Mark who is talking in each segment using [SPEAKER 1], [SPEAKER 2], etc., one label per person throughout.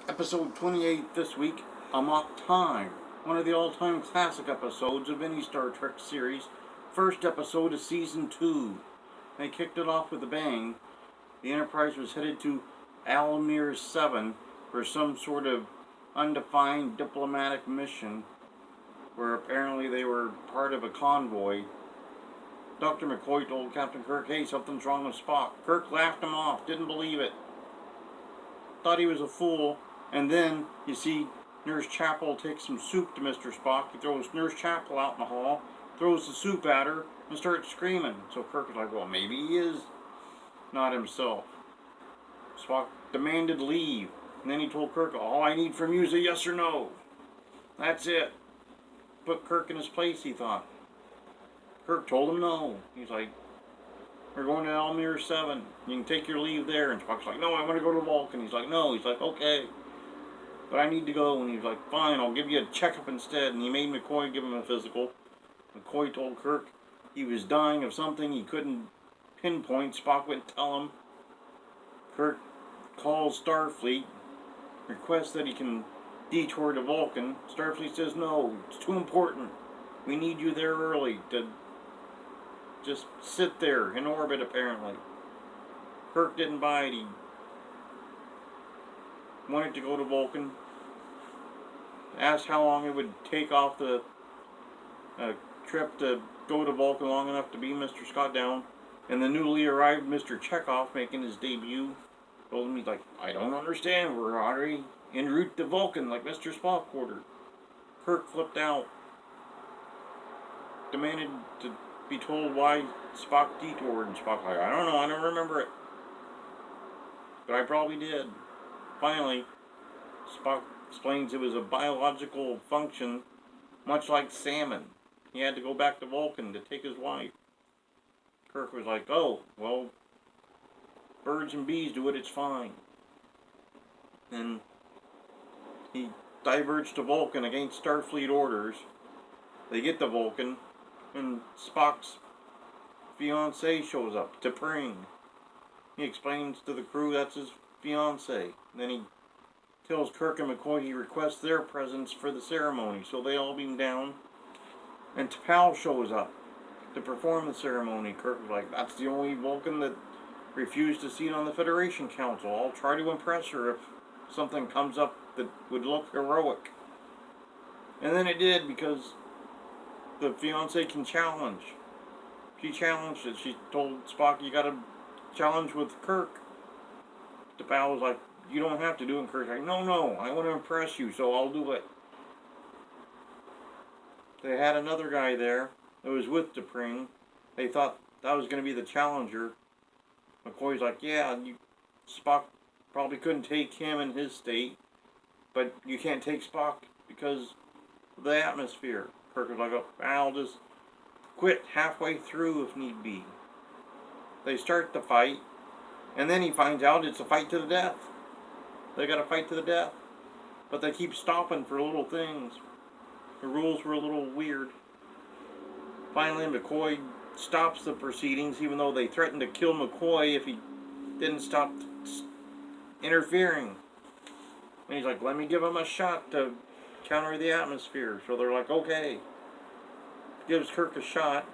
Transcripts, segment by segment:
[SPEAKER 1] Episode 28 this week, Amok Time, one of the all-time classic episodes of any Star Trek series. First episode of Season 2. They kicked it off with a bang. The Enterprise was headed to Almir 7 for some sort of undefined diplomatic mission where apparently they were part of a convoy. Dr. McCoy told Captain Kirk, hey, something's wrong with Spock. Kirk laughed him off, didn't believe it. Thought he was a fool. And then you see Nurse Chapel take some soup to Mr. Spock. He throws Nurse Chapel out in the hall, throws the soup at her, and starts screaming. So Kirk is like, well, maybe he is not himself. Spock demanded leave. And then he told Kirk, all I need from you is a yes or no. That's it. Put Kirk in his place, he thought. Kirk told him no. He's like, we're going to Almir 7. You can take your leave there. And Spock's like, no, I want to go to Vulcan. He's like, no. He's like, okay. But I need to go. And he's like, fine, I'll give you a checkup instead. And he made McCoy give him a physical. McCoy told Kirk he was dying of something he couldn't pinpoint. Spock wouldn't tell him. Kirk calls Starfleet, requests that he can detour to Vulcan. Starfleet says, no, it's too important. We need you there early to just sit there in orbit, apparently. Kirk didn't buy it. He wanted to go to Vulcan. Asked how long it would take off the trip to go to Vulcan long enough to beam Mr. Scott down. And the newly arrived Mr. Chekhov, making his debut, told him, he's like, I don't understand. We're already en route to Vulcan like Mr. Spock ordered. Kirk flipped out. Demanded to be told why Spock detoured. And Spock like, I don't know, I don't remember it. But I probably did. Finally, Spock explains it was a biological function, much like salmon. He had to go back to Vulcan to take his wife. Kirk was like, oh, well, birds and bees do it, it's fine. And he diverged to Vulcan against Starfleet orders. They get to Vulcan, and Spock's fiancée shows up, T-Prel. He explains to the crew that's his fiancée. Then he tells Kirk and McCoy he requests their presence for the ceremony, so they all beam down. And T-Prel shows up to perform the ceremony. Kirk was like, that's the only Vulcan that refused a seat on the Federation Council. I'll try to impress her if something comes up that would look heroic. And then it did, because the fiancée can challenge. She challenged it. She told Spock, you gotta challenge with Kirk. T-Prel was like, you don't have to do it. And Kirk's like, no, I want to impress you, so I'll do it. They had another guy there that was with T-Prel. They thought that was going to be the challenger. McCoy's like, yeah, Spock probably couldn't take him in his state, but you can't take Spock because of the atmosphere. Kirk was like, oh, I'll just quit halfway through if need be. They start the fight, and then he finds out it's a fight to the death. They got to fight to the death. But they keep stopping for little things. The rules were a little weird. Finally, McCoy stops the proceedings, even though they threatened to kill McCoy if he didn't stop interfering. And he's like, let me give him a shot to counter the atmosphere. So they're like, okay. Gives Kirk a shot.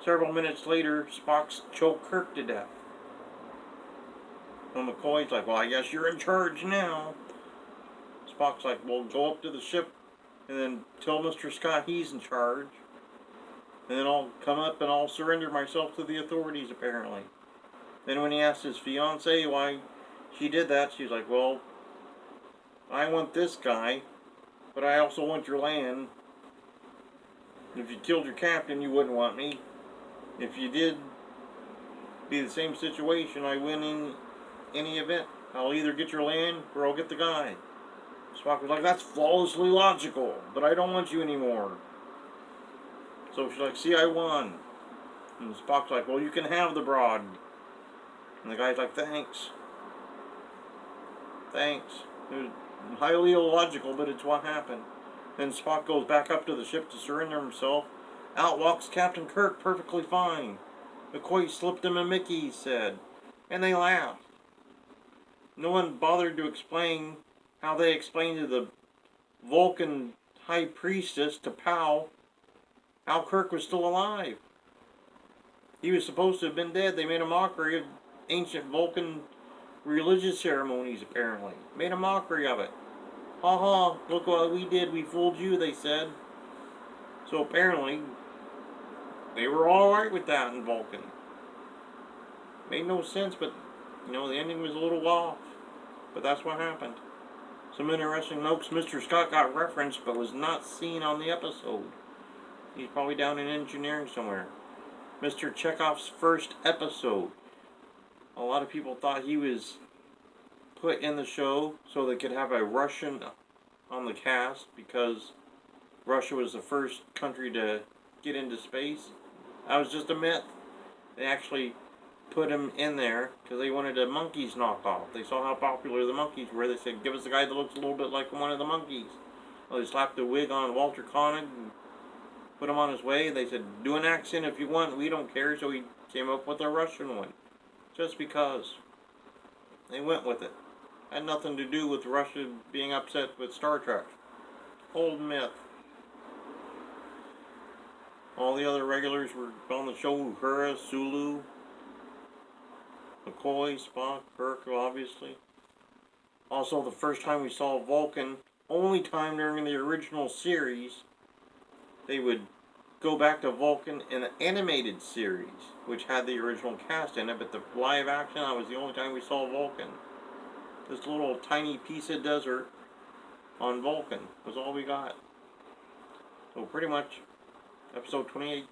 [SPEAKER 1] Several minutes later, Spock's choked Kirk to death. And McCoy's like, well, I guess you're in charge now. Spock's like, well, go up to the ship and then tell Mr. Scott he's in charge. And then I'll come up and I'll surrender myself to the authorities, apparently. Then when he asked his fiancée why she did that, she's like, well, I want this guy, but I also want your land. If you killed your captain, you wouldn't want me. If you did, be the same situation, I win in any event. I'll either get your land or I'll get the guy. Spock was like, that's flawlessly logical, but I don't want you anymore. So she's like, see, I won. And Spock's like, well, you can have the broad. And the guy's like, thanks. It was highly illogical, but it's what happened. Then Spock goes back up to the ship to surrender himself. Out walks Captain Kirk, perfectly fine. McCoy slipped him a Mickey, he said. And they laughed. No one bothered to explain how they explained to the Vulcan High Priestess, to Pal, how Kirk was still alive. He was supposed to have been dead. They made a mockery of ancient Vulcan religious ceremonies, apparently. Made a mockery of it. Ha ha, look what we did, we fooled you, they said. So apparently, they were alright with that in Vulcan. Made no sense, but, the ending was a little off. But that's what happened. Some interesting notes. Mr. Scott got referenced, but was not seen on the episode. He's probably down in engineering somewhere. Mr. Chekhov's first episode. A lot of people thought he was put in the show so they could have a Russian on the cast, because Russia was the first country to get into space. That was just a myth. They actually put him in there because they wanted the monkeys knocked off. They saw how popular the monkeys were. They said, give us a guy that looks a little bit like one of the monkeys. Well, they slapped a wig on Walter Koenig and put him on his way. They said, do an accent if you want, we don't care. So he came up with a Russian one. Just because. They went with it. Had nothing to do with Russia being upset with Star Trek. Old myth. All the other regulars were on the show. Uhura, Sulu, McCoy, Spock, Kirk, obviously. Also, the first time we saw Vulcan, only time during the original series, they would go back to Vulcan in the animated series, which had the original cast in it, but the live action, that was the only time we saw Vulcan. This little tiny piece of desert on Vulcan was all we got. So pretty much, episode 28